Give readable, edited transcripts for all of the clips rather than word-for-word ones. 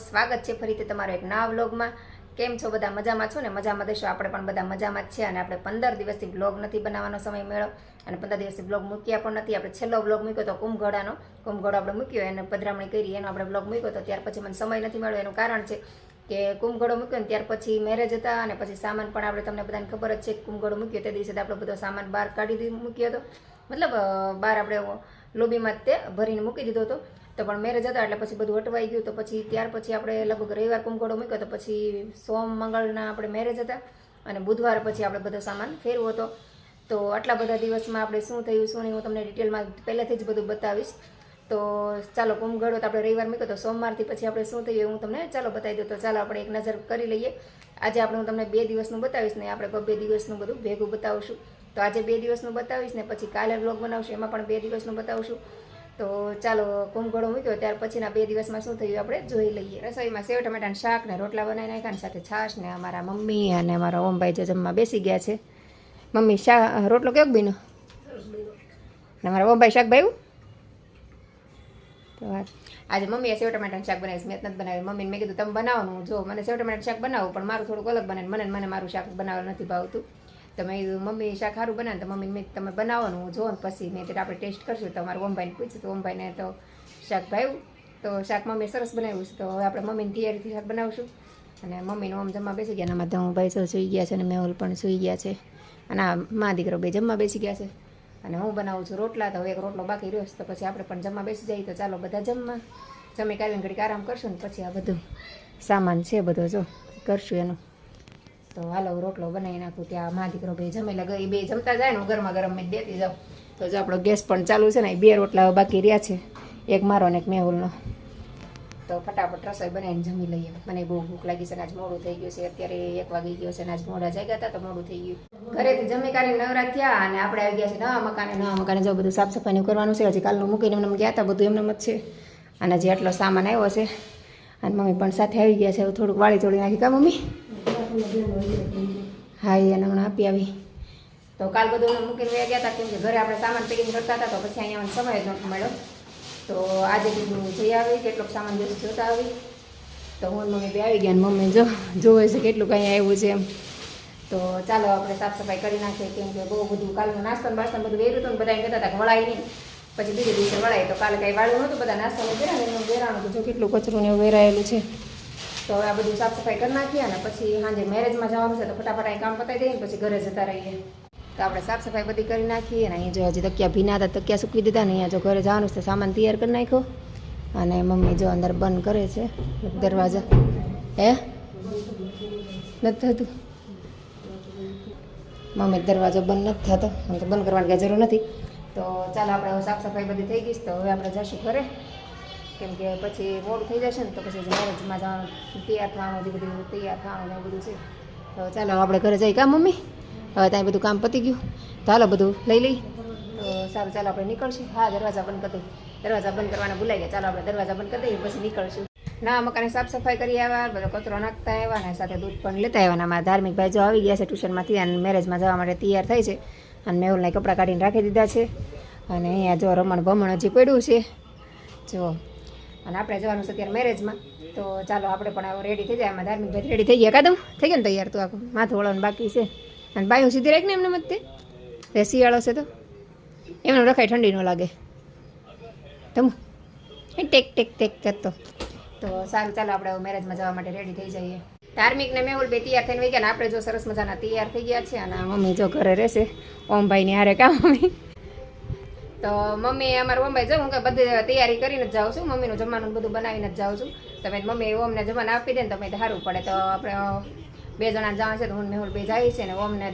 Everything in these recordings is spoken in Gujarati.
સ્વાગત છે ફરીથી તમારો એક નવા વ્લોગમાં। કેમ છો બધા? મજામાં છો ને? મજામાં દેશો, આપણે પણ બધા મજામાં જ છે। અને આપણે 15 દિવસથી વ્લોગ નથી બનાવવાનો સમય મળ્યો અને 15 દિવસથી વ્લોગ મૂક્યા પણ નથી। આપણે છેલ્લો વ્લોગ મૂક્યો તો કુંભઘોડાનો આપણે મૂક્યો, એને પધરામણી કરી, એનો આપણે વ્લોગ મૂક્યો તો ત્યાર પછી મને સમય નથી મળ્યો। એનું કારણ છે કે કુંભઘોડો મૂક્યો ને ત્યાર પછી મેરેજ હતા અને પછી સામાન પણ આપણે તમને બધાને ખબર જ છે કે કુંભઘોડો મૂક્યો તે દિવસે આપણો બધો સામાન બહાર કાઢી મૂક્યો હતો, મતલબ બહાર આપણે લોબીમાં તે ભરીને મૂકી દીધો હતો। તો પણ મેરેજ હતા એટલે પછી બધું હટવાઈ ગયું। તો પછી ત્યાર પછી આપણે લગભગ રવિવાર કુંભઘોડો મૂક્યો તો પછી સોમ મંગળના આપણે મેરેજ હતા અને બુધવાર પછી આપણે બધો સામાન ફેરવો હતો। તો આટલા બધા દિવસમાં આપણે શું થયું શું નહીં હું તમને ડિટેલમાં પહેલાંથી જ બધું બતાવીશ। તો ચાલો, કુંભઘોડો તો આપણે રવિવાર મૂક્યો તો સોમવારથી પછી આપણે શું થયું હું તમને ચાલો બતાવી દઉં। તો ચાલો આપણે એક નજર કરી લઈએ। આજે આપણે હું તમને 2 દિવસનું બતાવીશ ને આપણે 2 દિવસનું બધું ભેગું બતાવશું। તો આજે 2 દિવસનું બતાવીશ ને પછી કાલે વ્લોગ બનાવશું, એમાં પણ 2 દિવસનું બતાવશું। તો ચાલો, કુંભઘોડો મૂક્યો ત્યાર પછીના 2 દિવસમાં શું થયું આપણે જોઈ લઈએ। રસોઈમાં સેવ ટમેટાનું શાક ને રોટલા બનાવી નાખ્યા ને સાથે છાશ ને અમારા મમ્મી અને અમારા ઓમભાઈ જો જમવા બેસી ગયા છે। મમ્મી રોટલો કેવો બન્યો ને અમારા ઓમભાઈ શાક ભાવ્યું? તો આજે મમ્મીએ સેવ ટમેટાનું શાક બનાવીશ, મેં નથી બનાવ્યું। મમ્મીને મેં કીધું તમે બનાવવાનું, જો મને સેવ ટમેટાનું શાક બનાવું પણ મારું થોડુંક અલગ બને, મને મારું શાક બનાવવાનું નથી ભાવતું। તો મેં કીધું મમ્મી શાક સારું બનાવે તો મમ્મીને મેં તમે બનાવવાનું હું જોઉં પછી મેં એટલે આપણે ટેસ્ટ કરશું। તો અમારા ઓમભાઈને પૂછ્યું તો ઓમભાઈને તો શાક ભાવ્યું, તો શાક મમ્મીએ સરસ બનાવ્યું છે। તો હવે આપણે મમ્મીની તૈયારીથી શાક બનાવશું અને મમ્મીને ઓમ જમવા બેસી ગયા, આમાં તો હું ભાઈ સૌ સૂઈ ગયા છે અને મેહુલ પણ સૂઈ ગયા છે અને આ મા દીકરો બે જમવા બેસી ગયા છે અને હું બનાવું છું રોટલા। તો હવે એક રોટલો બાકી રહ્યો છે તો પછી આપણે પણ જમવા બેસી જઈએ। તો ચાલો બધા જમી કાઢીને ઘડીક આરામ કરશું ને પછી આ બધું સામાન છે બધો જો કરશું એનું। તો હાલો રોટલો બનાવી નાખું, ત્યાં મા દીકરો બે જમેલા ગઈ, બે જમતા જાય ને હું ગરમા ગરમ મેં દેતી જાઉં। તો જો આપણો ગેસ પણ ચાલુ છે ને, 2 રોટલા બાકી રહ્યા છે, એક મારો ને એક મેહુલનો। તો ફટાફટ રસોઈ બનાવીને જમી લઈએ, મને બહુ ભૂખ લાગી છે ને આજ મોડું થઈ ગયું છે, અત્યારે 1 વાગી ગયો છે ને આજ મોડા જાગ્યા હતા તો મોડું થઈ ગયું। ઘરેથી જમી કાઢીને નવરા થયા અને આપણે આવી ગયા છે નવા મકાને જો બધું સાફ સફાઈનું કરવાનું છે। હજી કાલનું મૂકીને એમને ગયા હતા બધું એમને જ છે અને હજી આટલો સામાન આવ્યો છે અને મમ્મી પણ સાથે આવી ગયા છે। થોડુંક વાળી તોડી નાખી કા મમ્મી? હા, એને હમણાં આપી આવી। તો કાલ બધું મૂકીને વયા ગયા હતા કેમ કે ઘરે આપણે સામાન પેકિંગ કરતા હતા તો પછી અહીંયા સમય જ નહોતો મળ્યો। તો આજે કીધું જઈ આવી, કેટલોક સામાન બેસી જોતા આવી। તો હું મમ્મી બે આવી ગયા અને મમ્મી જોવે છે કેટલું કંઈ આવ્યું છે એમ। તો ચાલો આપણે સાફ સફાઈ કરી નાખીએ કેમ કે બહુ બધું કાલનું નાસ્તો બાસ્તો બધું વેર્યું હતું ને બધા કહેતા હતા કે વળાય નહીં, પછી બીજે દિવસે વળાય। તો કાલે કાંઈ વાળું નહોતું, બધા નાસ્તાનું કર્યા ને એનું વેરાણું તો જો કેટલું કચરું ને એવું વેરાયેલું છે। તો હવે આ બધું સાફ સફાઈ કરી નાખીએ અને પછી સાંજે મેરેજમાં જવાનું છે તો ફટાફટ અહીં કામ પતાવી દઈએ ને પછી ઘરે જતા રહીએ। તો આપણે સાફ સફાઈ બધી કરી નાખીએ અને અહીં જો હજી તકિયા ભીના હતા, તકિયા સૂકવી દીધા ને અહીંયા જો ઘરે જવાનું છે સામાન તૈયાર કરી નાખ્યો અને મમ્મી જો અંદર બંધ કરે છે દરવાજા। હે નથી થતું મમ્મી દરવાજો બંધ નથી થતો, આમ તો બંધ કરવાની કાંઈ જરૂર નથી। તો ચાલો આપણે હવે સાફ સફાઈ બધી થઈ ગઈ તો હવે આપણે જઈશું ઘરે કેમ કે પછી મોડું થઈ જશે ને તો પછી મેરેજમાં જવાનું તૈયાર થવાનું બધું તૈયાર થવાનું એવું બધું છે। તો ચાલો આપણે ઘરે જઈએ કા મમ્મી? હવે ત્યાં બધું કામ પતી ગયું તો હાલો બધું લઈ લઈ। તો સારું ચાલો આપણે નીકળશું। હા, દરવાજા બંધ કરી દઈએ, દરવાજા બંધ કરવાના ભૂલાઈ ગયા। ચાલો આપણે દરવાજા બંધ કરી દઈએ પછી નીકળશું। ના મકાને સાફ સફાઈ કરી આવ્યા, બધો કચરો નાખતા આવ્યા ને સાથે દૂધ પણ લેતા આવ્યા। અમારા ધાર્મિક ભાઈ જો આવી ગયા છે ટ્યુશનમાંથી અને મેરેજમાં જવા માટે તૈયાર થાય છે અને મેહુલના કપડાં કાઢીને રાખી દીધા છે અને અહીંયા જો રમણ ભમણ હજી પડ્યું છે જો અને આપણે જવાનું છે અત્યારે મેરેજમાં। તો ચાલો આપણે પણ રેડી થઈ જાય। એમાં ધાર્મિક ભાઈ રેડી થઈ ગયા, કાદમ થઈ ગયા ને તૈયાર? તો આખું માથું વળવાનું બાકી છે અને બાયું સીધી રાખીને એમને મત તે શિયાળો છે તો એમને રખાય, ઠંડી ન લાગે તમ ટેક ટેક ટેક કરતો। તો સારું ચાલો આપણે મેરેજમાં જવા માટે રેડી થઈ જઈએ। ધાર્મિક ને મેહુલ બે તૈયાર થઈને વહી ગયા ને આપણે જો સરસ મજાના તૈયાર થઈ ગયા છે અને મમ્મી જો ઘરે રહેશે ઓમભાઈની હારે કા મમ્મી? તો મમ્મી અમારા ઓમભાઈ જો હું કે બધી તૈયારી કરીને જ જાઉં છું, મમ્મીનું જમવાનું બધું બનાવીને જ જાઉં છું। તમે મમ્મી ઓમને જમવાનું આપી દે ને તમે સારું પડે। તો આપણે 2 જણા જવાનું છે તો હું મેહુલ બે જાય છે ને ઓમને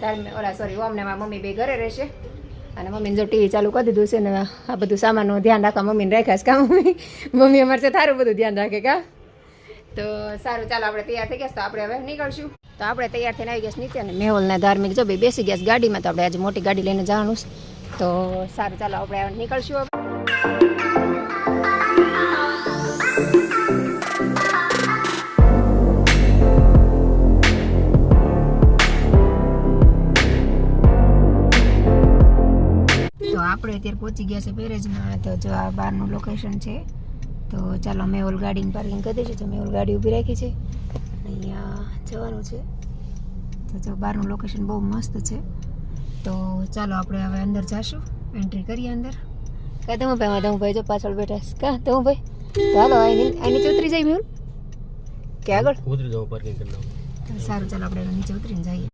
ઓમને મારા મમ્મી બે ઘરે રહેશે અને મમ્મીને જો ટીવી ચાલુ કરી દીધું છે ને આ બધું સામાનનું ધ્યાન રાખવા મમ્મીને રાખ્યા છે કા મમ્મી અમારે છે સારું બધું ધ્યાન રાખે કા? તો સારું ચાલો આપણે તૈયાર થઈ ગયા તો આપણે હવે નીકળશું। તો આપણે તૈયાર થઈને આવી ગયા નીચે અને મેહુલના ધાર્મિક જો બે બેસી ગયા ગાડીમાં। તો આપણે આજે મોટી ગાડી લઈને જવાનું છે। તો સારું ચાલો આપણે નીકળશું હવે। તો આપણે અત્યારે પહોંચી ગયા છે મેરેજમાં। તો જો આ બહારનું લોકેશન છે તો ચાલો અમે ઓલ ગાડીની પાર્કિંગ કરી દઈશું. તો મેં ઓલ ગાડી ઊભી રાખી છે. અહીંયા જવાનું છે. તો જો બહારનું લોકેશન બહુ મસ્ત છે. તો ચાલો આપણે હવે અંદર જાશું, એન્ટ્રી કરીએ અંદર. કાં તમે ભાઈ તમે ભાઈ જો પાછળ બેઠા છે. કાં તમે ભાઈ તો હાલો અહીં નીચે ઉતરી જાય મેં કે આગળ ઉતરી જાવ પાર્કિંગ કરી નાખો. સારું ચાલો આપણે નીચે ઉતરીને જઈએ.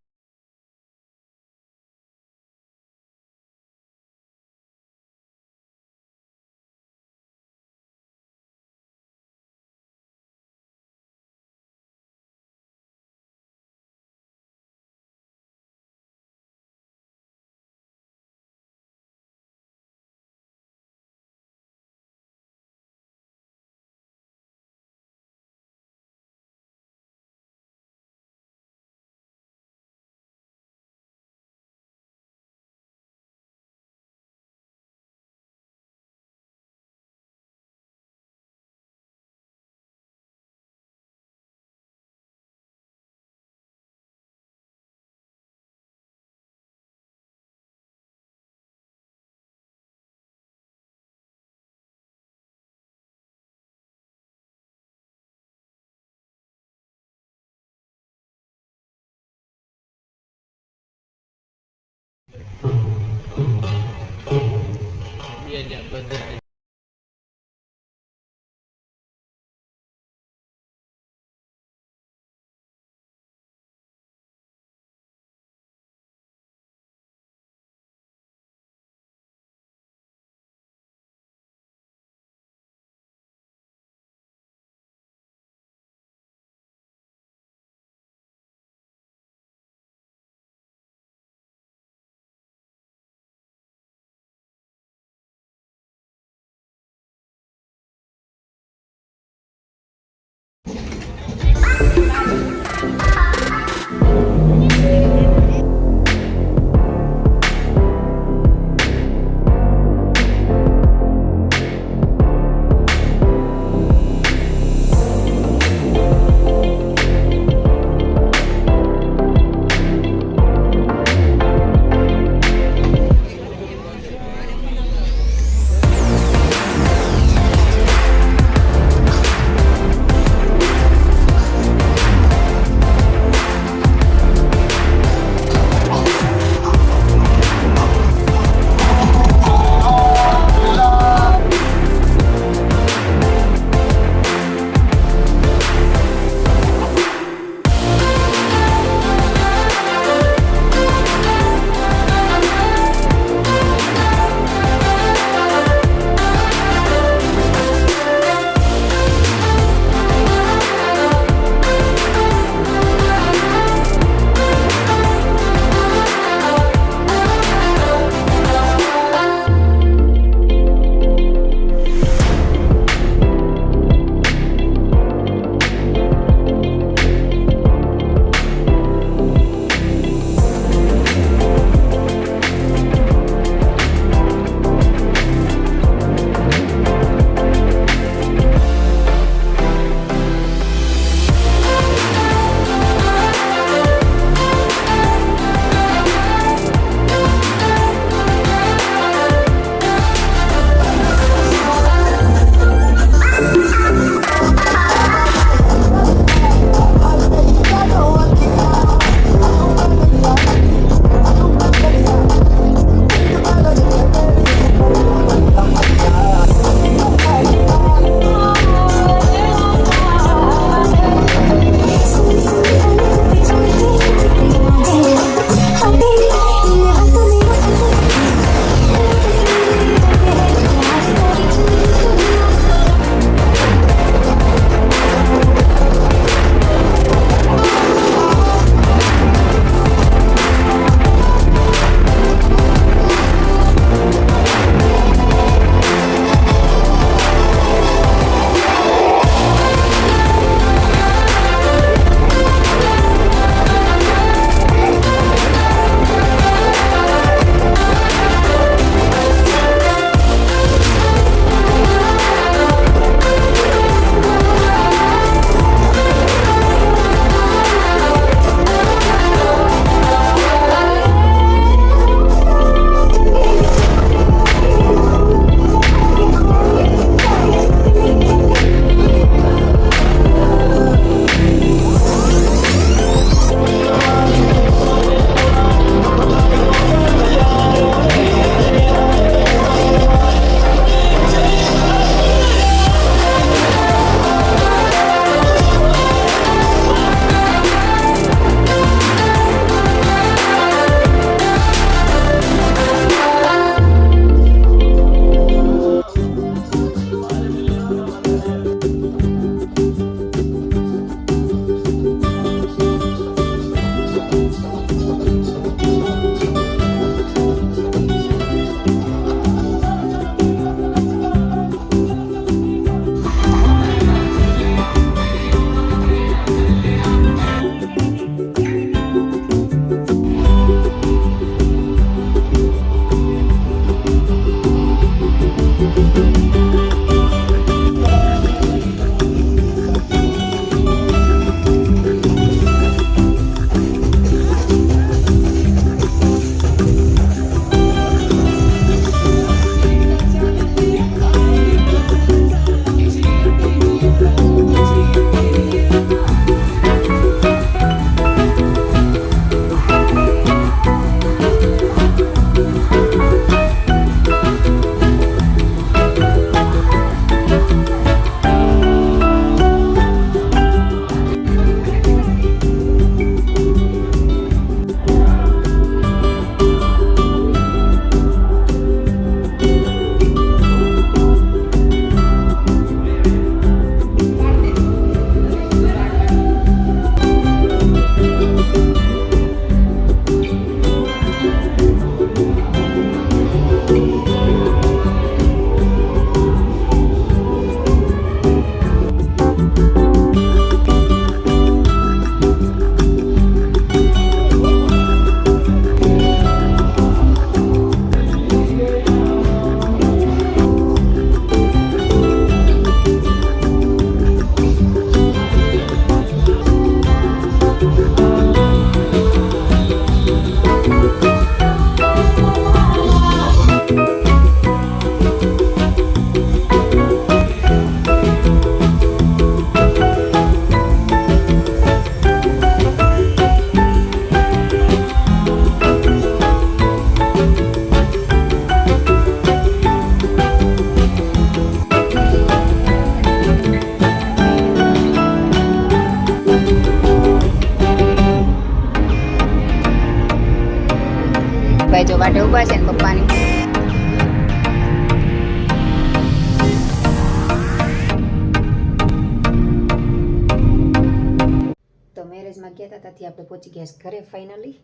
આપણે પહોંચી ગયા છે ઘરે ફાઇનલી.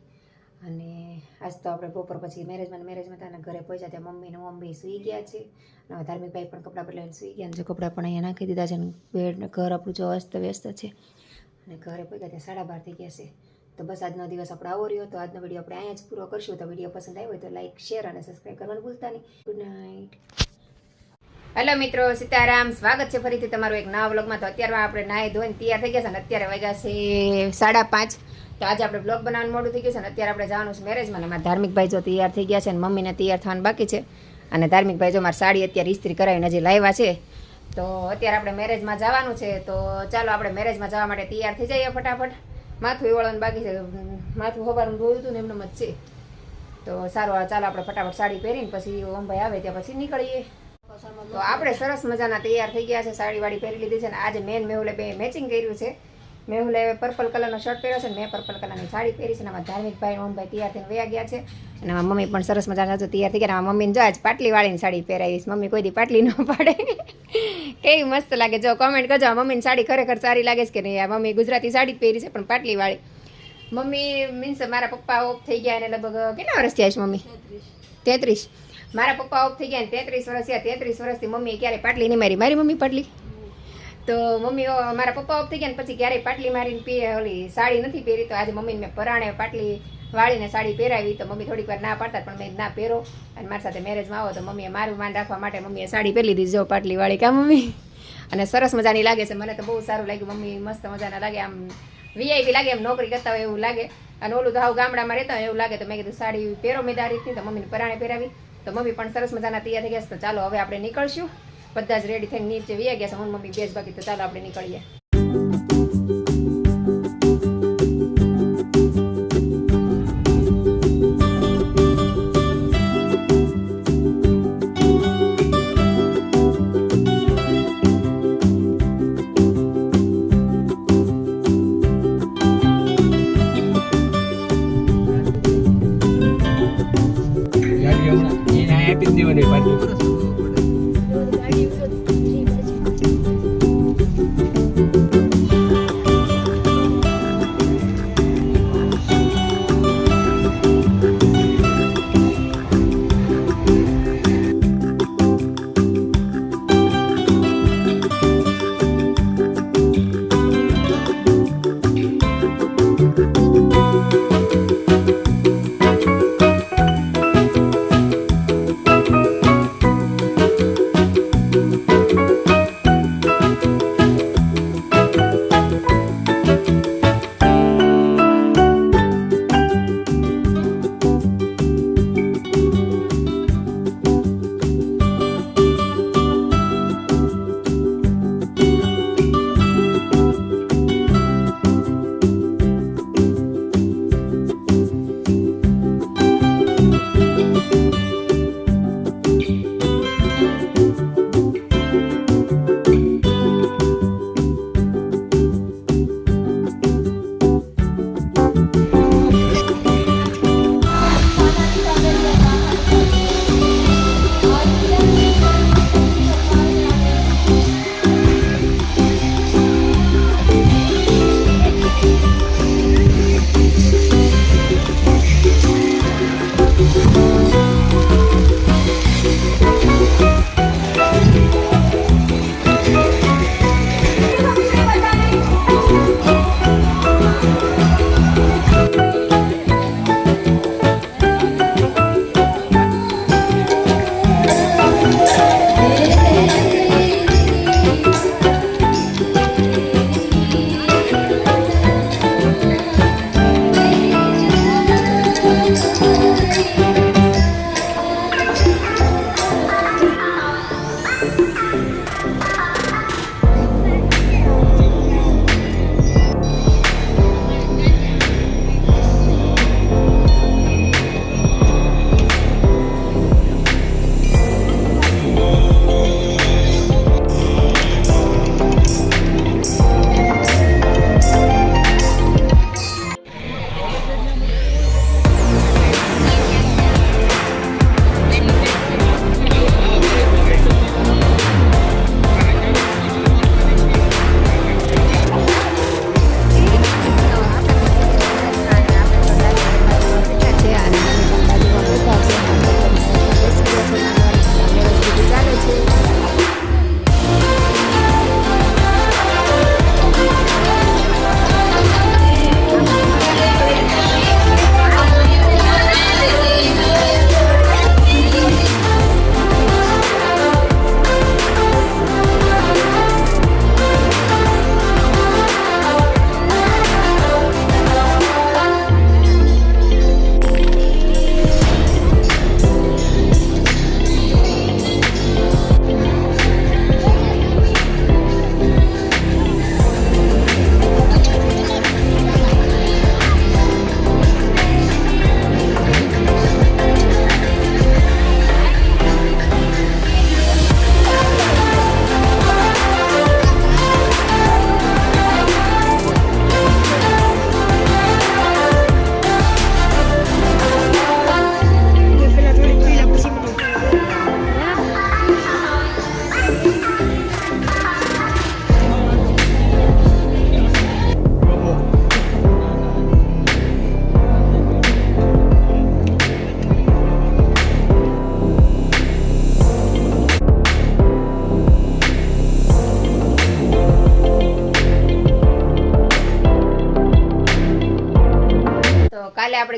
અને આજ તો આપણે બપોર પછી મેરેજમાં ત્યાં ઘરે પહોંચ્યા ત્યાં મમ્મી સૂઈ ગયા છે. અને ધાર્મિક ભાઈ પણ કપડાં બદલાઈને સૂઈ ગયા. જો કપડાં પણ અહીંયા નાખી દીધા છે. અને બેડ ઘર આપણું જો અસ્ત વ્યસ્ત છે. અને ઘરે પહોંચ્યા ત્યાં 12:30 થઈ ગયા છે. તો બસ આજનો દિવસ આપણો આવો રહ્યો. તો આજનો વિડીયો આપણે અહીંયા જ પૂરો કરશું. તો વિડીયો પસંદ આવ્યો હોય તો લાઈક, શેર અને સબસ્ક્રાઈબ કરવાનું ભૂલતા નહીં. Good night. હેલો મિત્રો, સીતારામ. સ્વાગત છે ફરીથી તમારું એક નવા વ્લોગમાં. તો અત્યારમાં આપણે નાહી ધોઈને તૈયાર થઈ ગયા છે. અને અત્યારે વાગ્યા છે 5:30. તો આજે આપણે બ્લોગ બનાવવાનું મોડું થઈ ગયું છે. અને અત્યારે આપણે જવાનું છે મેરેજમાં. અને મારા ધાર્મિક ભાઈ જો તૈયાર થઈ ગયા છે. અને મમ્મીને તૈયાર થવાનું બાકી છે. અને ધાર્મિક ભાઈ જો મારી સાડી અત્યારે ઇસ્ત્રી કરાવીને હજી લાવ્યા છે. તો અત્યારે આપણે મેરેજમાં જવાનું છે. તો ચાલો આપણે મેરેજમાં જવા માટે તૈયાર થઈ જઈએ ફટાફટ. માથું વળવાનું બાકી છે. માથું સવારનું ધોયું હતું ને એમને જ છે. તો સારું, ચાલો આપણે ફટાફટ સાડી પહેરીને પછી ઓમભાઈ આવે ત્યાં પછી નીકળીએ. તો આપણે સરસ મજાના તૈયાર થઈ ગયા છે. સાડી વાડી પહેરી લીધી છે. અને આજે મેહુલે બે મેચિંગ કર્યું છે. મેહુલે પર્પલ કલરનો શર્ટ પહેર્યો છે. અને મેં પર્પલ કલરની સાડી પહેરી છે. અને અમારા ધાર્મિકભાઈ ઓમભાઈ તૈયાર થઈને વયા ગયા છે. અને અમારા મમ્મી પણ સરસ મજાના તૈયાર થઈ ગયા. મમ્મીને જો આજ પાટલી વાળીની સાડી પહેરાવીશ. મમ્મી કોઈ દી પાટલી ન પાડે. કેવી મસ્ત લાગે. જો કમેન્ટ કરજો મમ્મીની સાડી ખરેખર સારી લાગે છે કે નહીં. આ મમ્મી ગુજરાતી સાડી જ પહેરી છે પણ પાટલી વાળી. મમ્મી મીન્સ મારા પપ્પા ઓફ થઈ ગયા. અને લગભગ કેટલા વર્ષ થયા છે મમ્મી? 33. મારા પપ્પા ઓફ થઈ ગયા ને 33 વર્ષ થયા. 33 વર્ષથી મમ્મીએ ક્યારેય પાટલી નહીં મારી. મારી મમ્મી પાટલી તો મમ્મી મારા પપ્પા ઓફ થઈ ગયા ને પછી ક્યારેય પાટલી મારીને ઓલી સાડી નથી પહેરી. તો આજે મમ્મીને મેં પરાણે પાટલી વાળીને સાડી પહેરાવી. તો મમ્મી થોડીક વાર ના પાડતા પણ મેં ના પહેરો. અને મારી સાથે મેરેજમાં આવો તો મમ્મીએ મારું માન રાખવા માટે મમ્મીએ સાડી પહેરી લીધી. જો પાટલી વાળી કા મમ્મી. અને સરસ મજાની લાગે છે. મને તો બહુ સારું લાગ્યું. મમ્મી મસ્ત મજાના લાગે. આમ વીઆઈપી લાગે. એમ નોકરી કરતા હોય એવું લાગે. અને ઓલું તો હાવ ગામડામાં રહેતા હોય એવું લાગે. તો મેં કીધું સાડી પહેરો મેં રીતની. તો મમ્મીને પરાણે પહેરાવી. તો મમ્મી પણ સરસ મજાના તૈયાર થઈ ગયા છે. તો ચાલો હવે આપણે નીકળશું. બધા જ રેડી થઈને નીચે વ્યા ગયા છે. હું મમ્મી બેસ બાકી. તો ચાલો આપણે નીકળીએ.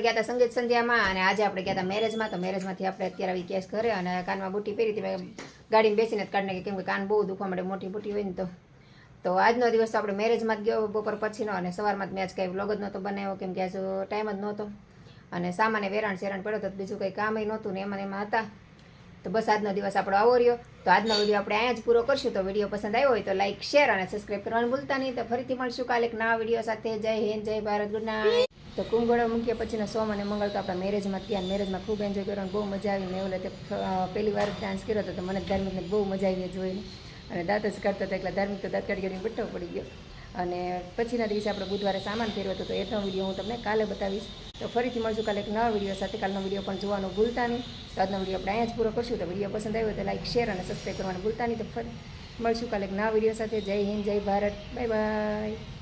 આપણે ગયા હતા સંગીત સંધ્યામાં અને આજે આપણે ગયા હતા મેરેજમાં. તો મેરેજમાંથી આપણે અત્યારે આવી કેસ ઘરે અને કાનમાં બુટ્ટી પહેરી હતી. મેં ગાડીમાં બેસીને જ કાઢી નાખી કેમ કે કાન બહુ દુખવા મળે મોટી બુટ્ટી હોય ને તો આજનો દિવસ તો આપણે મેરેજમાં જ ગયો બપોર પછીનો અને સવારમાં જ મેં આજ કંઈ વ્લોગ જ નહોતો બનાવ્યો કેમ કે આજ ટાઈમ જ નહોતો અને સામાન્ય વેરાણ શેરાણ પડ્યો તો બીજું કંઈ કામ નહોતું ને એમાં હતા. તો બસ આજનો દિવસ આપણો આવો રહ્યો. તો આજનો વિડીયો આપણે અહીંયા જ પૂરો કરશું. તો વિડીયો પસંદ આવ્યો હોય તો લાઈક શેર અને સબસ્ક્રાઈબ કરવાનું ભૂલતા નહીં. તો ફરીથી મળશું કાલે એક નવા વિડીયો સાથે. જય હિન્દ, જય ભારત, ગુડ નાઇટ. તો કુંભગોળો મૂક્યા પછીનો સોમ અને મંગળ તો આપણા મેરેજમાં ગયા. મેરેજમાં ખૂબ એન્જોય કરવાની બહુ મજા આવી. મેં ઓલે પહેલી વાર ડાન્સ કર્યો હતો તો મને ધાર્મિકને બહુ મજા આવી જોઈને અને દાંત જ કાઢતો હતો એટલે ધાર્મિક તો દાંત કાઢી કાઢીને બેઠો પડી ગયો. અને પછીના દિવસે આપણે બુધવારે સામાન ફેરવ્યો હતો તો એનો વિડીયો હું તમને કાલે બતાવીશ. તો ફરીથી મળશું કાલે એક નવા વિડીયો સાથે. કાલનો વિડીયો પણ જોવાનું ભૂલતા નહીં. તો આજનો વિડીયો આપણે અહીંયા જ પૂરો કરશું. તો વિડીયો પસંદ આવ્યો તો લાઈક શેર અને સબસ્ક્રાઈબ કરવાનું ભૂલતા નહીં. તો ફરી મળશું કાલે એક નવા વિડીયો સાથે. જય હિન્દ, જય ભારત, બાય બાય.